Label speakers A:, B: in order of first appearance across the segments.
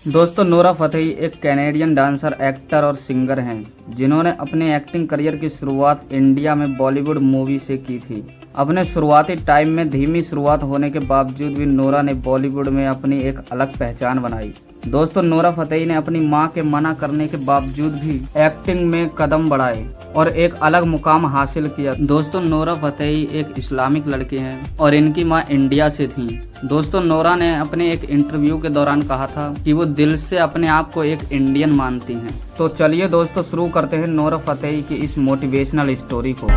A: दोस्तों, Nora Fatehi एक Canadian dancer, actor और सिंगर हैं जिन्होंने अपने एक्टिंग करियर की शुरुआत इंडिया में बॉलीवुड मूवी से की थी। अपने शुरुआती टाइम में धीमी शुरुआत होने के बावजूद भी नोरा ने बॉलीवुड में अपनी एक अलग पहचान बनाई। दोस्तों, नोरा फतेही ने अपनी मां के मना करने के बावजूद भी एक्टिंग में कदम बढ़ाए और एक अलग मुकाम हासिल किया। दोस्तों, नोरा फतेही एक इस्लामिक लड़की हैं और इनकी मां इंडिया से थी। दोस्तों, नोरा ने अपने एक इंटरव्यू के दौरान कहा था कि वो दिल से अपने आप को एक इंडियन मानती हैं। तो चलिए दोस्तों, शुरू करते हैं नोरा फतेही की इस मोटिवेशनल स्टोरी को।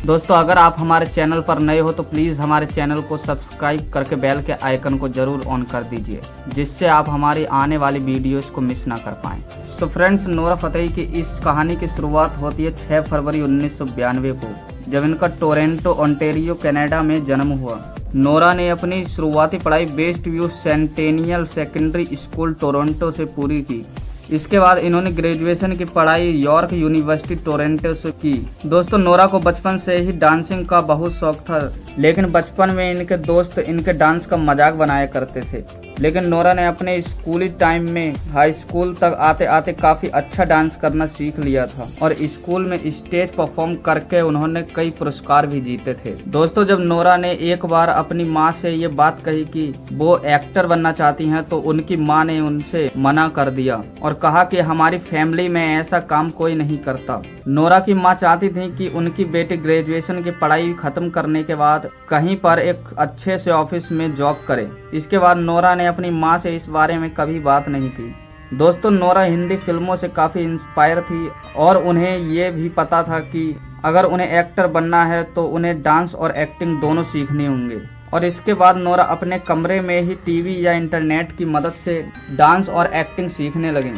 A: दोस्तों, अगर आप हमारे चैनल पर नए हो तो प्लीज़ हमारे चैनल को सब्सक्राइब करके बेल के आइकन को जरूर ऑन कर दीजिए, जिससे आप हमारी आने वाली वीडियोस को मिस ना कर पाएं। सो फ्रेंड्स, नोरा फतेही की इस कहानी की शुरुआत होती है 6 फरवरी 1992 को, जब इनका टोरंटो, ओंटारियो, कनाडा में जन्म हुआ। नोरा ने अपनी शुरुआती पढ़ाई West View Centennial Secondary School Toronto से पूरी की। इसके बाद इन्होंने ग्रेजुएशन की पढ़ाई यॉर्क यूनिवर्सिटी टोरंटो से की। दोस्तों, नोरा को बचपन से ही डांसिंग का बहुत शौक था, लेकिन बचपन में इनके दोस्त इनके डांस का मजाक बनाया करते थे। लेकिन नोरा ने अपने स्कूली टाइम में हाई स्कूल तक आते आते काफी अच्छा डांस करना सीख लिया था और स्कूल में स्टेज परफॉर्म करके उन्होंने कई पुरस्कार भी जीते थे। दोस्तों, जब नोरा ने एक बार अपनी माँ से ये बात कही कि वो एक्टर बनना चाहती हैं, तो उनकी माँ ने उनसे मना कर दिया और कहा कि हमारी फैमिली में ऐसा काम कोई नहीं करता। नोरा की माँ चाहती थी कि उनकी बेटी ग्रेजुएशन की पढ़ाई खत्म करने के बाद कहीं पर एक अच्छे से ऑफिस में जॉब करे। इसके बाद नोरा ने अपनी माँ से इस बारे में कभी बात नहीं की। दोस्तों, नोरा हिंदी फिल्मों से काफी इंस्पायर थी और उन्हें ये भी पता था कि अगर उन्हें एक्टर बनना है तो उन्हें डांस और एक्टिंग दोनों सीखने होंगे। और इसके बाद नोरा अपने कमरे में ही टीवी या इंटरनेट की मदद से डांस और एक्टिंग सीखने लगी।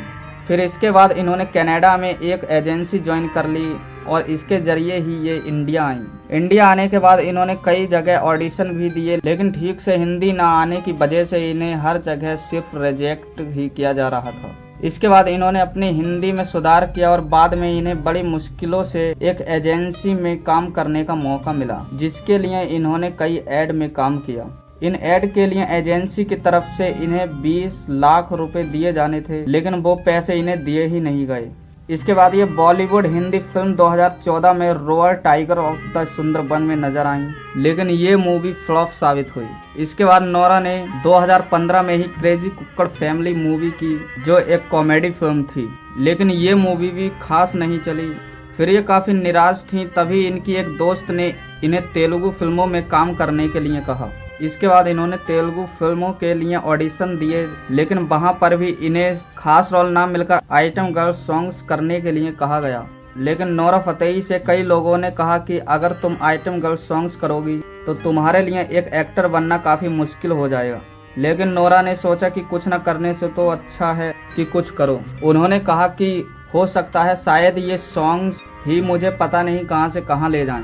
A: फिर इसके बाद इन्होंने कनाडा में एक एजेंसी ज्वाइन कर ली और इसके जरिए ही ये इंडिया आई। इंडिया आने के बाद इन्होंने कई जगह ऑडिशन भी दिए, लेकिन ठीक से हिंदी ना आने की वजह से इन्हें हर जगह सिर्फ रिजेक्ट ही किया जा रहा था। इसके बाद इन्होंने अपनी हिंदी में सुधार किया और बाद में इन्हें बड़ी मुश्किलों से एक एजेंसी में काम करने का मौका मिला, जिसके लिए इन्होंने कई एड में काम किया। इन एड के लिए एजेंसी की तरफ से इन्हें 20 लाख रुपए दिए जाने थे, लेकिन वो पैसे इन्हें दिए ही नहीं गए। इसके बाद ये बॉलीवुड हिंदी फिल्म 2014 में royal tiger of the Sundarban में नजर आई, लेकिन ये मूवी फ्लॉप साबित हुई। इसके बाद नोरा ने 2015 में ही क्रेजी कुक्कड़ फैमिली मूवी की, जो एक कॉमेडी फिल्म थी, लेकिन ये मूवी भी खास नहीं चली। फिर ये काफी निराश थी, तभी इनकी एक दोस्त ने इन्हें तेलुगु फिल्मों में काम करने के लिए कहा। इसके बाद इन्होंने तेलुगु फिल्मों के लिए ऑडिशन दिए, लेकिन वहां पर भी इन्हें खास रोल ना मिलकर आइटम गर्ल सॉन्ग्स करने के लिए कहा गया। लेकिन नोरा फतेही से कई लोगों ने कहा कि अगर तुम आइटम गर्ल सॉन्ग्स करोगी तो तुम्हारे लिए एक एक्टर बनना काफी मुश्किल हो जाएगा। लेकिन नोरा ने सोचा कि कुछ न करने से तो अच्छा है कि कुछ करो। उन्होंने कहा कि हो सकता है शायद ये सॉन्ग्स ही मुझे पता नहीं कहां से कहां ले जाएं।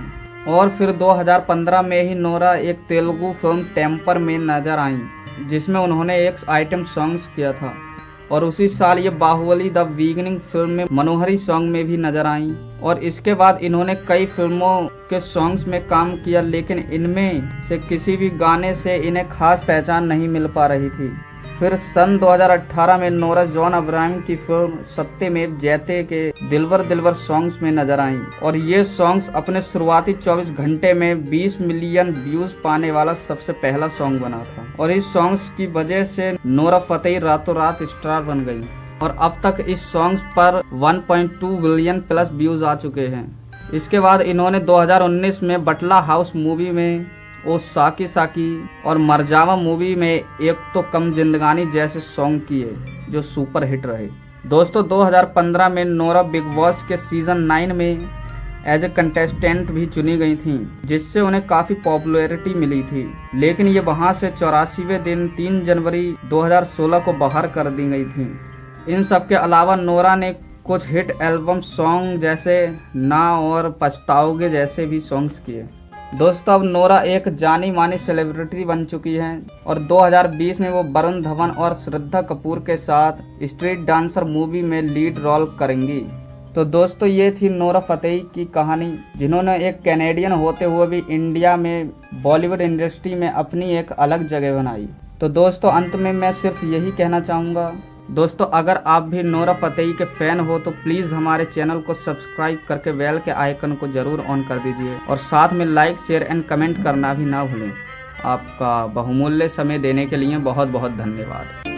A: और फिर 2015 में ही नोरा एक तेलुगु फिल्म टेम्पर में नजर आई, जिसमें उन्होंने एक आइटम सॉन्ग्स किया था। और उसी साल ये बाहुबली द बिगिनिंग फिल्म में मनोहरी सॉन्ग में भी नजर आई। और इसके बाद इन्होंने कई फिल्मों के सॉन्ग्स में काम किया, लेकिन इनमें से किसी भी गाने से इन्हें खास पहचान नहीं मिल पा रही थी। फिर सन 2018 में नोरा जॉन अब्राहम की फिल्म सत्यमेव जयते के दिलवर दिलवर सॉन्ग्स में नजर आई और ये सॉन्ग्स अपने शुरुआती 24 घंटे में 20 मिलियन व्यूज पाने वाला सबसे पहला सॉन्ग बना था। और इस सॉन्ग्स की वजह से नोरा फतेही रातों रात स्टार बन गई और अब तक इस सॉन्ग्स पर 1.2 बिलियन प्लस व्यूज आ चुके हैं। इसके बाद इन्होंने 2019 में बटला हाउस मूवी में ओ साकी साकी और मरजावा मूवी में एक तो कम जिंदगानी जैसे सॉन्ग किए, जो सुपर हिट रहे। दोस्तों, 2015 में नोरा बिग बॉस के सीजन 9 में एज ए कंटेस्टेंट भी चुनी गई थी, जिससे उन्हें काफी पॉपुलैरिटी मिली थी। लेकिन ये वहां से 84वें दिन 3 जनवरी 2016 को बाहर कर दी गई थी। इन सब के अलावा नोरा ने कुछ हिट एल्बम सॉन्ग जैसे ना और पछताओगे जैसे भी सॉन्ग्स किए। दोस्तों, अब नोरा एक जानी मानी सेलिब्रिटी बन चुकी हैं और 2020 में वो वरुण धवन और श्रद्धा कपूर के साथ स्ट्रीट डांसर मूवी में लीड रोल करेंगी। तो दोस्तों ये थी नोरा फतेही की कहानी, जिन्होंने एक कैनेडियन होते हुए भी इंडिया में बॉलीवुड इंडस्ट्री में अपनी एक अलग जगह बनाई। तो दोस्तों अंत में मैं सिर्फ यही कहना चाहूँगा दोस्तों, अगर आप भी नोरा फतेही के फैन हो तो प्लीज़ हमारे चैनल को सब्सक्राइब करके बेल के आइकन को ज़रूर ऑन कर दीजिए और साथ में लाइक शेयर एंड कमेंट करना भी ना भूलें। आपका बहुमूल्य समय देने के लिए बहुत बहुत धन्यवाद।